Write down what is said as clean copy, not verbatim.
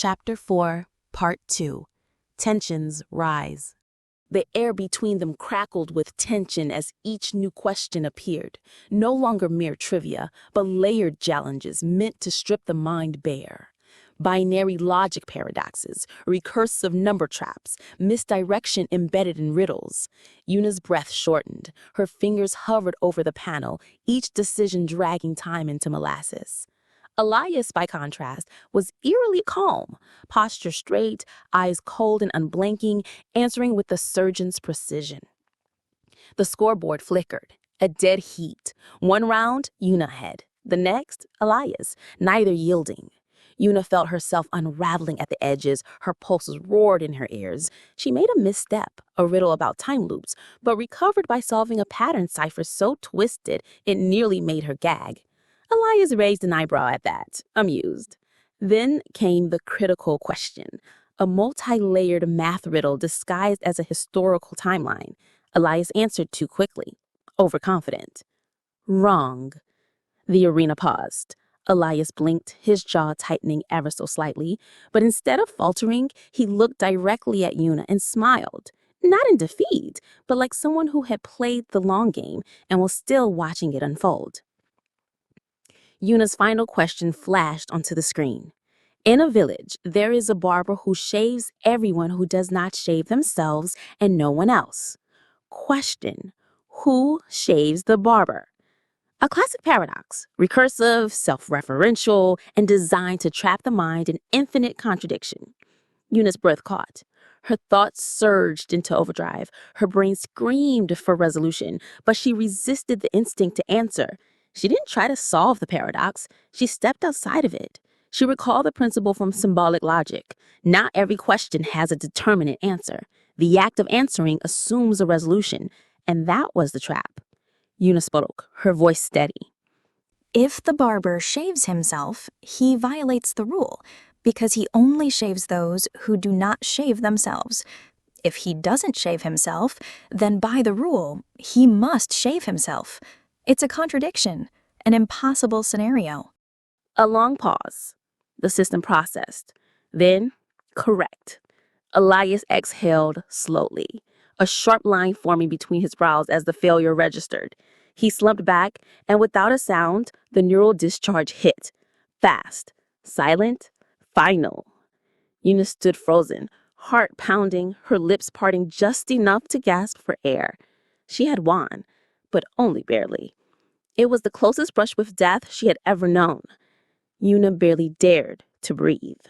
Chapter 4, Part 2. Tensions Rise. The air between them crackled with tension as each new question appeared, no longer mere trivia, but layered challenges meant to strip the mind bare. Binary logic paradoxes, recursive number traps, misdirection embedded in riddles. Yuna's breath shortened. Her fingers hovered over the panel, each decision dragging time into molasses. Elias, by contrast, was eerily calm, posture straight, eyes cold and unblinking, answering with a surgeon's precision. The scoreboard flickered, a dead heat. One round, Yuna ahead. The next, Elias, neither yielding. Yuna felt herself unraveling at the edges, her pulses roared in her ears. She made a misstep, a riddle about time loops, but recovered by solving a pattern cipher so twisted it nearly made her gag. Elias raised an eyebrow at that, amused. Then came the critical question, a multi-layered math riddle disguised as a historical timeline. Elias answered too quickly, overconfident. Wrong. The arena paused. Elias blinked, his jaw tightening ever so slightly, but instead of faltering, he looked directly at Yuna and smiled. Not in defeat, but like someone who had played the long game and was still watching it unfold. Yuna's final question flashed onto the screen. In a village, there is a barber who shaves everyone who does not shave themselves and no one else. Question: who shaves the barber? A classic paradox, recursive, self-referential, and designed to trap the mind in infinite contradiction. Yuna's breath caught. Her thoughts surged into overdrive. Her brain screamed for resolution, but she resisted the instinct to answer. She didn't try to solve the paradox. She stepped outside of it. She recalled the principle from symbolic logic. Not every question has a determinate answer. The act of answering assumes a resolution, and that was the trap. Yuna spoke, her voice steady. If the barber shaves himself, he violates the rule, because he only shaves those who do not shave themselves. If he doesn't shave himself, then by the rule, he must shave himself. It's a contradiction, an impossible scenario. A long pause. The system processed. Then, correct. Elias exhaled slowly, a sharp line forming between his brows as the failure registered. He slumped back, and without a sound, the neural discharge hit. Fast, silent, final. Yuna stood frozen, heart pounding, her lips parting just enough to gasp for air. She had won, but only barely. It was the closest brush with death she had ever known. Yuna barely dared to breathe.